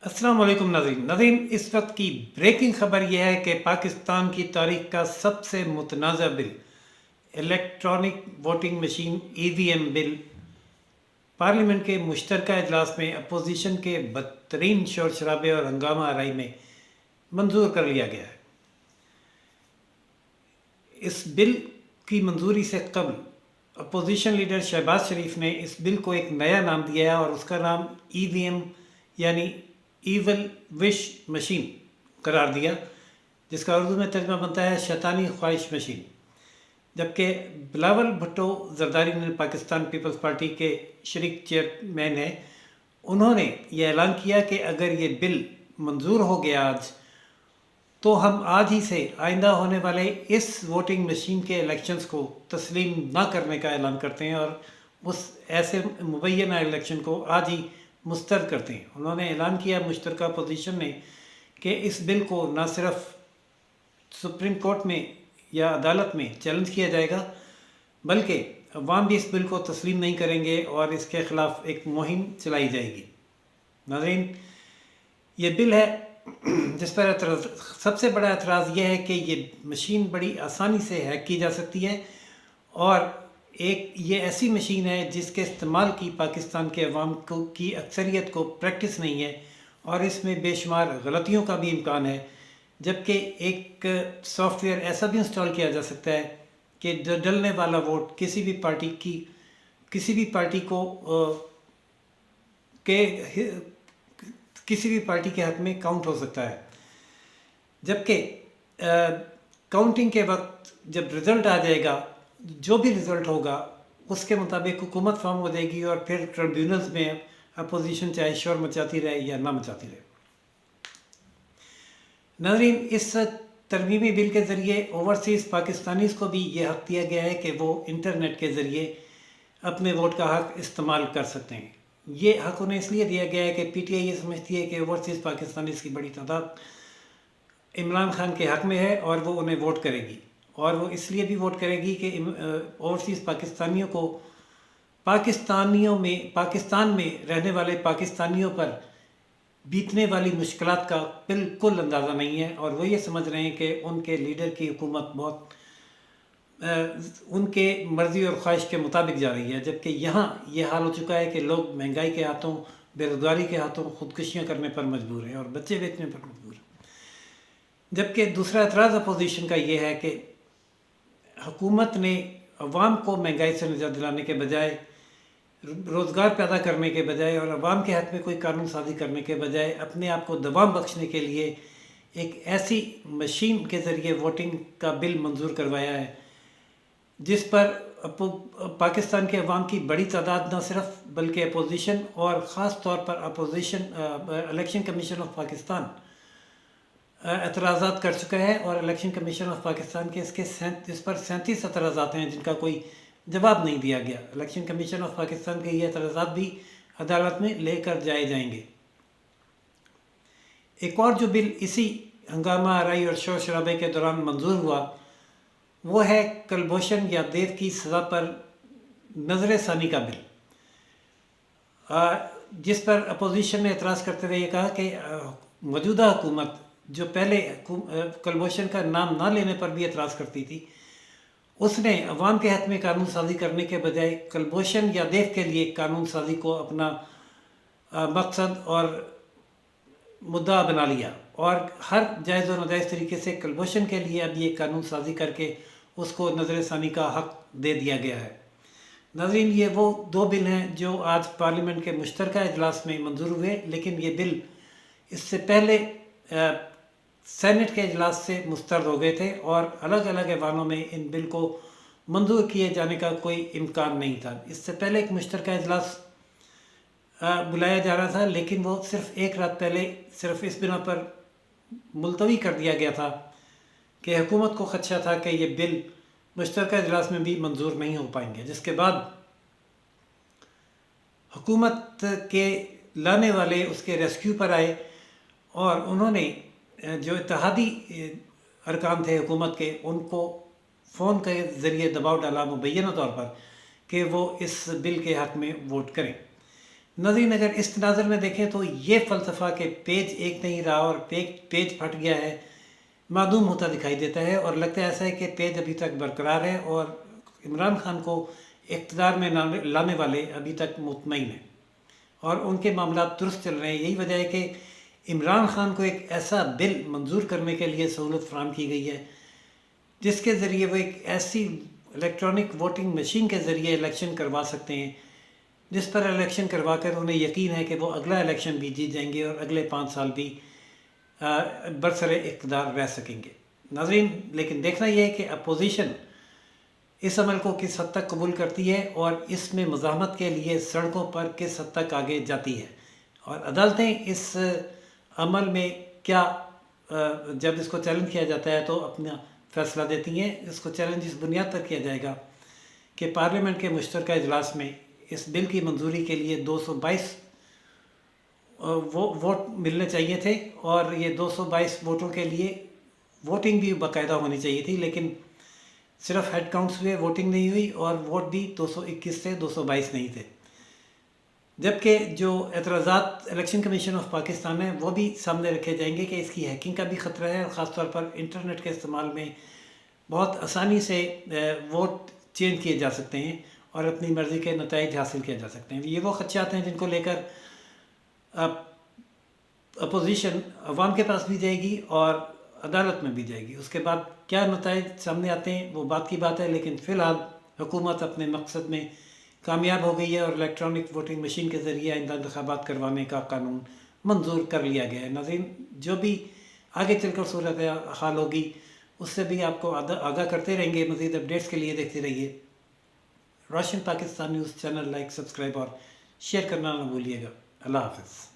अस्सलाम वालेकुम नाज़रीन। इस वक्त की ब्रेकिंग खबर यह है कि पाकिस्तान की तारीख का सबसे मुतनाज़ा bill electronic voting machine EVM bill parliament के मुश्तरका इजलास में अपोजिशन के बदतरीन शोर शराबे और हंगामा आराई में मंजूर कर लिया गया है। इस बिल की मंजूरी से कबल अपोजिशन लीडर शहबाज शरीफ ने इस बिल को एक नया नाम दिया है और उसका नाम EVM यानी ईवल विश मशीन करार दिया, जिसका उर्दू में तर्जुमा बनता है शैतानी ख्वाहिश मशीन। जबकि बिलावल भुट्टो जरदारी ने पाकिस्तान पीपल्स पार्टी के शरीक चेयरमैन हैं, उन्होंने ये ऐलान किया कि अगर ये बिल मंजूर हो गया आज, तो हम आज ही से आइंदा होने वाले इस वोटिंग मशीन के इलेक्शंस को तस्लीम ना करने का ऐलान करते हैं और उस ऐसे मुबैना इलेक्शन को आज ही मुस्तरद करते हैं। उन्होंने ऐलान किया मुश्तरका अपोजिशन ने कि इस बिल को न सिर्फ सुप्रीम कोर्ट में या अदालत में चैलेंज किया जाएगा, बल्कि अवाम भी इस बिल को तस्लीम नहीं करेंगे और इसके ख़िलाफ़ एक मुहिम चलाई जाएगी। नाज़रीन, ये बिल है जिस पर सबसे बड़ा एतराज़ यह है कि ये मशीन बड़ी आसानी से हैक की जा सकती है और ये ऐसी मशीन है जिसके इस्तेमाल की पाकिस्तान के अवाम को की अक्सरियत को प्रैक्टिस नहीं है और इसमें बेशुमार गलतियों का भी इम्कान है। जबकि एक सॉफ्टवेयर ऐसा भी इंस्टॉल किया जा सकता है कि डलने वाला वोट किसी भी पार्टी के हक में काउंट हो सकता है। जबकि काउंटिंग के वक्त जब रिज़ल्ट आ जाएगा, जो भी रिज़ल्ट होगा उसके मुताबिक हुकूमत फॉर्म हो जाएगी और फिर ट्रिब्यूनल्स में अपोजिशन चाहे शोर मचाती रहे या ना मचाती रहे। नाज़रीन, इस तरमीमी बिल के ज़रिए ओवरसीज़ पाकिस्तानीज़ को भी ये हक़ दिया गया है कि वो इंटरनेट के ज़रिए अपने वोट का हक़ इस्तेमाल कर सकते हैं। ये हक़ उन्हें इसलिए दिया गया है कि PTI ये समझती है कि ओवरसीज़ पाकिस्तानीज़ की बड़ी तादाद इमरान खान के हक़ में है और वो उन्हें वोट करेगी, और वो इसलिए भी वोट करेगी कि ओवरसीज़ पाकिस्तानियों को पाकिस्तान में रहने वाले पाकिस्तानियों पर बीतने वाली मुश्किलात का बिल्कुल अंदाज़ा नहीं है और वो ये समझ रहे हैं कि उनके लीडर की हुकूमत बहुत उनके मर्ज़ी और ख्वाहिश के मुताबिक जा रही है। जबकि यहाँ ये हाल हो चुका है कि लोग महंगाई के हाथों, बेरोज़गारी के हाथों ख़ुदकुशियाँ करने पर मजबूर हैं और बच्चे बेचने पर मजबूर हैं। जबकि दूसरा एतराज़ अपोजिशन का ये है कि हुकूमत ने अवाम को महंगाई से निजात दिलाने के बजाय, रोज़गार पैदा करने के बजाय और अवाम के हक़ में कोई कानून साज़ी करने के बजाय अपने आप को दबाव बख्शने के लिए एक ऐसी मशीन के ज़रिए वोटिंग का बिल मंजूर करवाया है जिस पर पाकिस्तान के अवाम की बड़ी तादाद न सिर्फ बल्कि अपोजिशन और ख़ास तौर पर इलेक्शन कमीशन ऑफ पाकिस्तान एतराज़ात कर चुका है और इलेक्शन कमीशन ऑफ पाकिस्तान के इस पर 37 एतराज़ात हैं जिनका कोई जवाब नहीं दिया गया। इलेक्शन कमीशन ऑफ पाकिस्तान के ये एतराज़ात भी अदालत में लेकर जाए जाएंगे। एक और जो बिल इसी हंगामा आराई और शोर शराबे के दौरान मंजूर हुआ वो है कलभूषण यादव की सज़ा पर नज़र षानी का बिल, जिस पर अपोजिशन ने एतराज़ करते हुए ये कहा कि मौजूदा हुकूमत जो पहले कलभूषण का नाम ना लेने पर भी एतराज़ करती थी, उसने अवाम के हक़ में कानून साज़ी करने के बजाय कलभूषण यादव के लिए कानून साज़ी को अपना मकसद और मुद्दा बना लिया और हर जायज़ और नाजायज़ तरीके से कलभूषण के लिए अब ये कानून साज़ी करके उसको नज़र षानी का हक़ दे दिया गया है। नाज़रीन, ये वो दो बिल हैं जो आज पार्लियामेंट के मुश्तरका इजलास में मंजूर हुए, लेकिन ये बिल इससे पहले सेनेट के इजलास से मुस्तरद हो गए थे और अलग अलग ऐवानों में इन बिल को मंजूर किए जाने का कोई इम्कान नहीं था। इससे पहले एक मुश्तरका इजलास बुलाया जा रहा था, लेकिन वो सिर्फ एक रात पहले सिर्फ इस बिना पर मुलतवी कर दिया गया था कि हुकूमत को ख़दशा था कि ये बिल मुश्तरका इजलास में भी मंजूर नहीं हो पाएंगे, जिसके बाद हुकूमत के लाने वाले उसके रेस्क्यू पर आए और उन्होंने जो इत्तेहादी अरकान थे हुकूमत के, उनको फ़ोन के ज़रिए दबाव डाला मुबैना तौर पर कि वो इस बिल के हक़ में वोट करें। नाज़रीन, अगर इस तनाज़ुर में देखें तो ये फ़लसफ़ा कि पेज एक नहीं रहा और पेज फट गया है, मादूम होता दिखाई देता है और लगता है ऐसा है कि पेज अभी तक बरकरार है और इमरान खान को इक़्तिदार में लाने वाले अभी तक मुतमईन हैं और उनके मामला दुरुस्त चल रहे हैं। यही वजह है कि इमरान खान को एक ऐसा बिल मंजूर करने के लिए सहूलत फराहम की गई है जिसके ज़रिए वो एक ऐसी इलेक्ट्रॉनिक वोटिंग मशीन के ज़रिए इलेक्शन करवा सकते हैं जिस पर इलेक्शन करवा कर उन्हें यकीन है कि वो अगला इलेक्शन भी जीत जाएंगे और अगले 5 साल भी बरसरे इक़्तिदार रह सकेंगे। नाज़रीन, लेकिन देखना यह है कि अपोजिशन इस अमल को किस हद तक कबूल करती है और इसमें मज़ाहमत के लिए सड़कों पर किस हद तक आगे जाती है और अदालतें इस अमल में क्या जब इसको चैलेंज किया जाता है तो अपना फ़ैसला देती हैं। इसको चैलेंज इस बुनियाद पर किया जाएगा कि पार्लियामेंट के मुश्तरका इजलास में इस बिल की मंजूरी के लिए 222 वोट मिलने चाहिए थे और ये 222 वोटों के लिए वोटिंग भी बाकायदा होनी चाहिए थी, लेकिन सिर्फ हेड काउंट्स हुए, वोटिंग नहीं हुई और वोट भी 221 थे, 222 नहीं थे। जबकि जो एतराज़ात इलेक्शन कमीशन ऑफ पाकिस्तान है वो भी सामने रखे जाएंगे कि इसकी हैकिंग का भी ख़तरा है और ख़ास तौर पर इंटरनेट के इस्तेमाल में बहुत आसानी से वोट चेंज किए जा सकते हैं और अपनी मर्ज़ी के नताइज हासिल किए जा सकते हैं। ये वो ख़दशात हैं जिनको लेकर अपोजिशन अवाम के पास भी जाएगी और अदालत में भी जाएगी। उसके बाद क्या नताइज सामने आते हैं वो बात की बात है, लेकिन फ़िलहाल हुकूमत अपने मकसद में कामयाब हो गई है और इलेक्ट्रॉनिक वोटिंग मशीन के ज़रिए आइंदा इंतख़ाबात करवाने का कानून मंजूर कर लिया गया है। नाज़रीन, जो भी आगे चलकर सूरत हाल होगी उससे भी आपको आगाह करते रहेंगे। मज़ीद अपडेट्स के लिए देखते रहिए Roshan Pakistan news channel. Like, subscribe और शेयर करना ना भूलिएगा। अल्लाह हाफ़िज़।